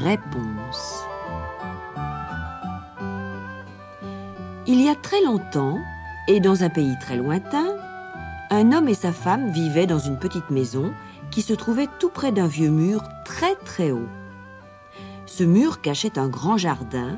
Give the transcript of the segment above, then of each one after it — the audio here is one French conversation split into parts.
Réponse. Il y a très longtemps, et dans un pays très lointain, un homme et sa femme vivaient dans une petite maison qui se trouvait tout près d'un vieux mur très très haut. Ce mur cachait un grand jardin,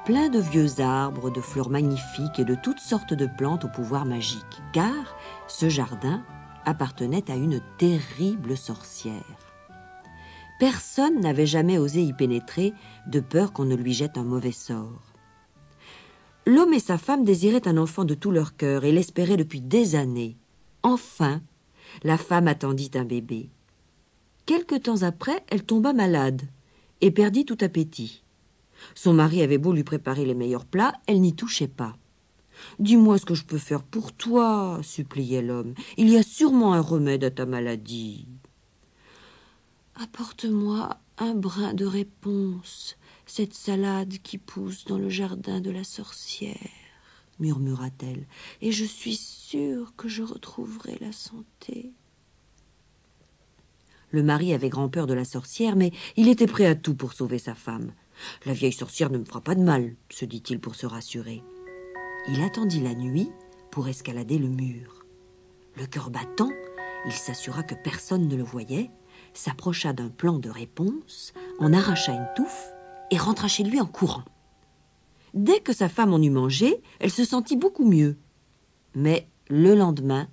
plein de vieux arbres, de fleurs magnifiques et de toutes sortes de plantes au pouvoir magique, car ce jardin appartenait à une terrible sorcière. Personne n'avait jamais osé y pénétrer, de peur qu'on ne lui jette un mauvais sort. L'homme et sa femme désiraient un enfant de tout leur cœur et l'espéraient depuis des années. Enfin, la femme attendit un bébé. Quelque temps après, elle tomba malade et perdit tout appétit. Son mari avait beau lui préparer les meilleurs plats, elle n'y touchait pas. « Dis-moi ce que je peux faire pour toi, » suppliait l'homme. « Il y a sûrement un remède à ta maladie. »« Apporte-moi un brin de réponse, cette salade qui pousse dans le jardin de la sorcière, » murmura-t-elle, « et je suis sûre que je retrouverai la santé. » Le mari avait grand-peur de la sorcière, mais il était prêt à tout pour sauver sa femme. « La vieille sorcière ne me fera pas de mal, » se dit-il pour se rassurer. Il attendit la nuit pour escalader le mur. Le cœur battant, il s'assura que personne ne le voyait, s'approcha d'un plan de réponse, en arracha une touffe et rentra chez lui en courant. Dès que sa femme en eut mangé, elle se sentit beaucoup mieux. Mais le lendemain,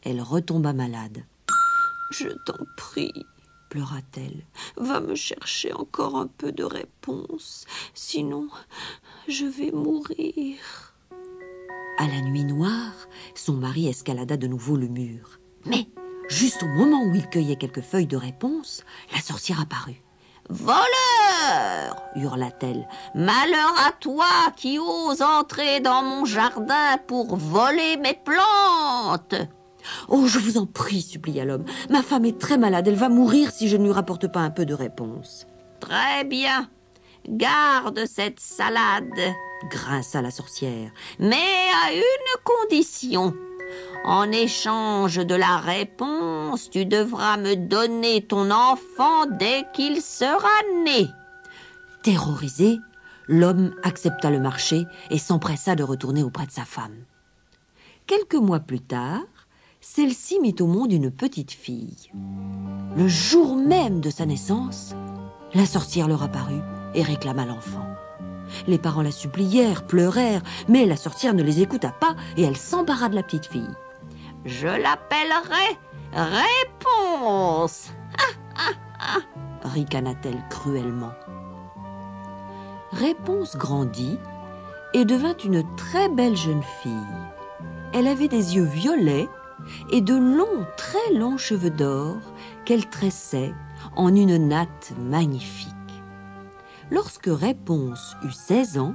elle retomba malade. « Je t'en prie, » pleura-t-elle, « va me chercher encore un peu de réponse, sinon je vais mourir. » À la nuit noire, son mari escalada de nouveau le mur. Mais, juste au moment où il cueillait quelques feuilles de réponse, la sorcière apparut. « Voleur !» hurla-t-elle. « Malheur à toi qui oses entrer dans mon jardin pour voler mes plantes !»« Oh, je vous en prie, » supplia l'homme. « Ma femme est très malade, elle va mourir si je ne lui rapporte pas un peu de réponse. »« Très bien, garde cette salade, » grinça la sorcière, « mais à une condition. En échange de la réponse, tu devras me donner ton enfant dès qu'il sera né. » Terrorisé, l'homme accepta le marché et s'empressa de retourner auprès de sa femme. Quelques mois plus tard, celle-ci mit au monde une petite fille. Le jour même de sa naissance, la sorcière leur apparut et réclama l'enfant. Les parents la supplièrent, pleurèrent, mais la sorcière ne les écouta pas et elle s'empara de la petite fille. « Je l'appellerai Réponse !» ricana-t-elle cruellement. Réponse grandit et devint une très belle jeune fille. Elle avait des yeux violets et de longs, très longs cheveux d'or qu'elle tressait en une natte magnifique. Lorsque Réponse eut 16 ans,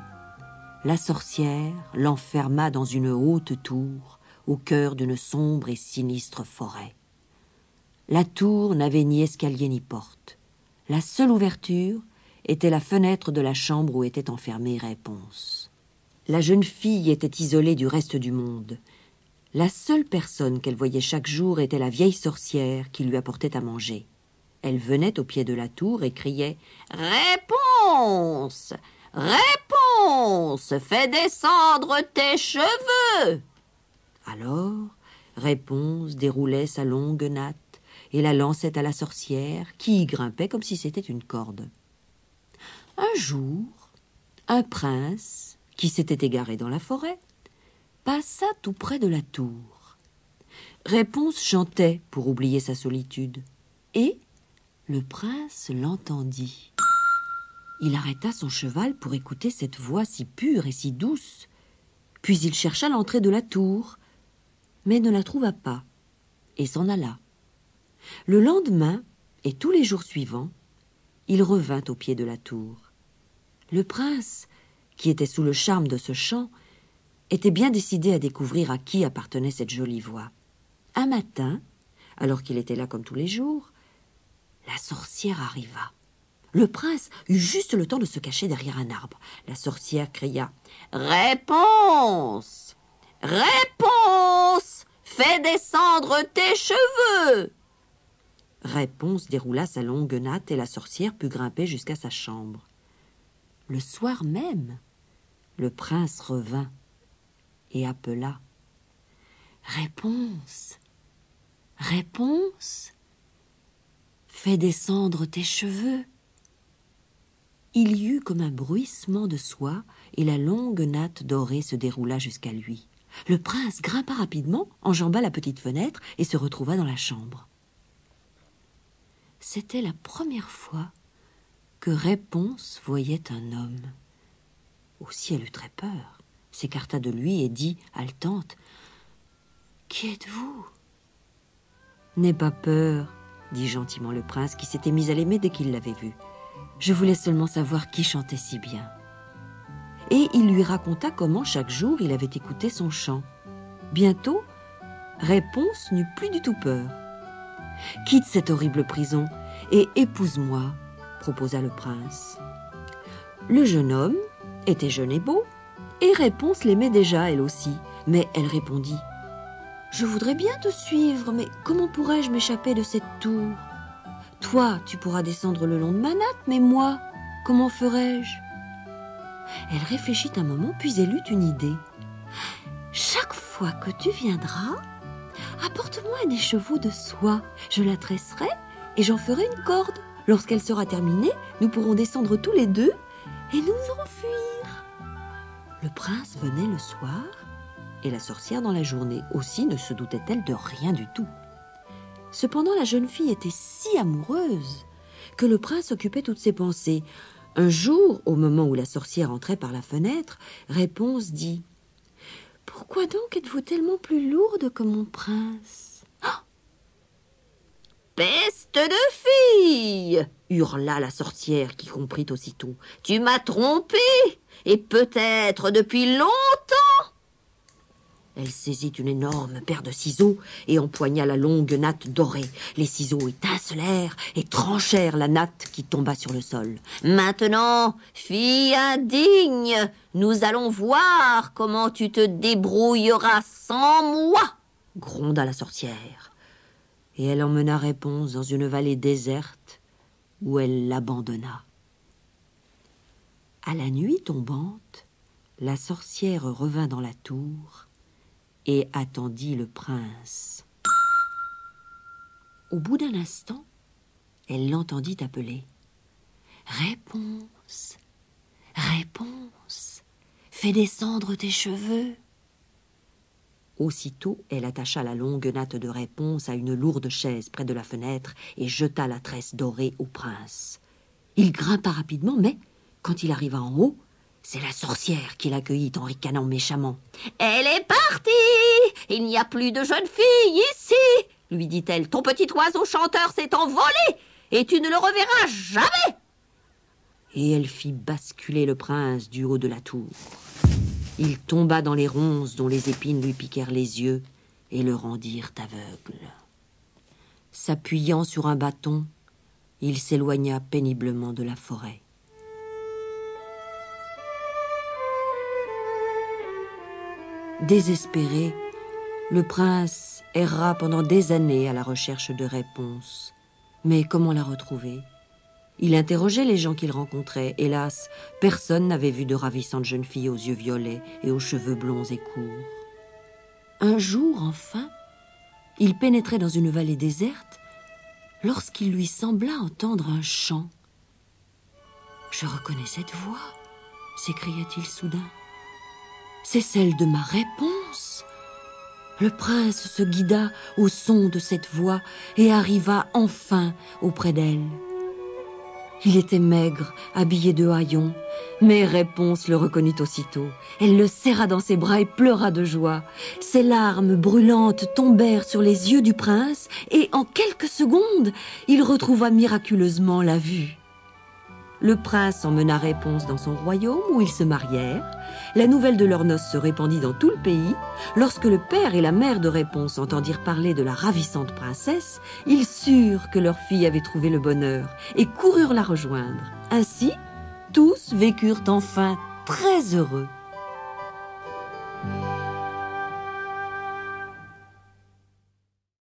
la sorcière l'enferma dans une haute tour au cœur d'une sombre et sinistre forêt. La tour n'avait ni escalier ni porte. La seule ouverture était la fenêtre de la chambre où était enfermée Réponse. La jeune fille était isolée du reste du monde. La seule personne qu'elle voyait chaque jour était la vieille sorcière qui lui apportait à manger. Elle venait au pied de la tour et criait « Réponse ! Réponse ! Fais descendre tes cheveux !» Alors, Réponse déroulait sa longue natte et la lançait à la sorcière qui y grimpait comme si c'était une corde. Un jour, un prince, qui s'était égaré dans la forêt, passa tout près de la tour. Réponse chantait pour oublier sa solitude et le prince l'entendit. Il arrêta son cheval pour écouter cette voix si pure et si douce. Puis il chercha l'entrée de la tour, mais ne la trouva pas, et s'en alla. Le lendemain, et tous les jours suivants, il revint au pied de la tour. Le prince, qui était sous le charme de ce chant, était bien décidé à découvrir à qui appartenait cette jolie voix. Un matin, alors qu'il était là comme tous les jours, la sorcière arriva. Le prince eut juste le temps de se cacher derrière un arbre. La sorcière cria « Réponse ! Réponse ! Fais descendre tes cheveux !» Réponse déroula sa longue natte et la sorcière put grimper jusqu'à sa chambre. Le soir même, le prince revint et appela. « Réponse, Réponse, fais descendre tes cheveux. » Il y eut comme un bruissement de soie et la longue natte dorée se déroula jusqu'à lui. Le prince grimpa rapidement, enjamba la petite fenêtre et se retrouva dans la chambre. C'était la première fois que Réponse voyait un homme. Aussi elle eut très peur, s'écarta de lui et dit, haletante, « Qui êtes-vous » ?« N'aie pas peur, » dit gentiment le prince qui s'était mis à l'aimer dès qu'il l'avait vu. « Je voulais seulement savoir qui chantait si bien. » Et il lui raconta comment chaque jour il avait écouté son chant. Bientôt, Réponse n'eut plus du tout peur. « Quitte cette horrible prison et épouse-moi, » proposa le prince. Le jeune homme était jeune et beau, et Réponse l'aimait déjà elle aussi, mais elle répondit « Je voudrais bien te suivre, mais comment pourrais-je m'échapper de cette tour ? Toi, tu pourras descendre le long de ma natte, mais moi, comment ferais-je » Elle réfléchit un moment, puis elle eut une idée. « Chaque fois que tu viendras, apporte-moi un écheveau de soie, je la tresserai et j'en ferai une corde. Lorsqu'elle sera terminée, nous pourrons descendre tous les deux et nous enfuir. » Le prince venait le soir et la sorcière dans la journée. Aussi ne se doutait-elle de rien du tout. Cependant, la jeune fille était si amoureuse que le prince occupait toutes ses pensées. Un jour, au moment où la sorcière entrait par la fenêtre, Réponse dit « Pourquoi donc êtes-vous tellement plus lourde que mon prince ?»« Peste de fille !» hurla la sorcière qui comprit aussitôt. « Tu m'as trompée, et peut-être depuis longtemps !» Elle saisit une énorme paire de ciseaux et empoigna la longue natte dorée. Les ciseaux étincelèrent et tranchèrent la natte qui tomba sur le sol. « Maintenant, fille indigne, nous allons voir comment tu te débrouilleras sans moi !» gronda la sorcière. Et elle emmena Réponse dans une vallée déserte où elle l'abandonna. À la nuit tombante, la sorcière revint dans la tour et attendit le prince. Au bout d'un instant, elle l'entendit appeler. « Réponse, Réponse, fais descendre tes cheveux. » Aussitôt, elle attacha la longue natte de Réponse à une lourde chaise près de la fenêtre et jeta la tresse dorée au prince. Il grimpa rapidement, mais quand il arriva en haut, c'est la sorcière qui l'accueillit en ricanant méchamment. « Elle est partie! Il n'y a plus de jeune fille ici !» lui dit-elle. « Ton petit oiseau chanteur s'est envolé et tu ne le reverras jamais !» Et elle fit basculer le prince du haut de la tour. Il tomba dans les ronces dont les épines lui piquèrent les yeux et le rendirent aveugle. S'appuyant sur un bâton, il s'éloigna péniblement de la forêt. Désespéré, le prince erra pendant des années à la recherche de Réponse. Mais comment la retrouver ? Il interrogeait les gens qu'il rencontrait. Hélas, personne n'avait vu de ravissante jeune fille aux yeux violets et aux cheveux blonds et courts. Un jour, enfin, il pénétrait dans une vallée déserte lorsqu'il lui sembla entendre un chant. « Je reconnais cette voix !» s'écria-t-il soudain. « C'est celle de ma Réponse !» Le prince se guida au son de cette voix et arriva enfin auprès d'elle. Il était maigre, habillé de haillons, mais Réponse le reconnut aussitôt. Elle le serra dans ses bras et pleura de joie. Ses larmes brûlantes tombèrent sur les yeux du prince et en quelques secondes, il retrouva miraculeusement la vue. Le prince emmena Réponse dans son royaume où ils se marièrent. La nouvelle de leurs noces se répandit dans tout le pays. Lorsque le père et la mère de Réponse entendirent parler de la ravissante princesse, ils surent que leur fille avait trouvé le bonheur et coururent la rejoindre. Ainsi, tous vécurent enfin très heureux.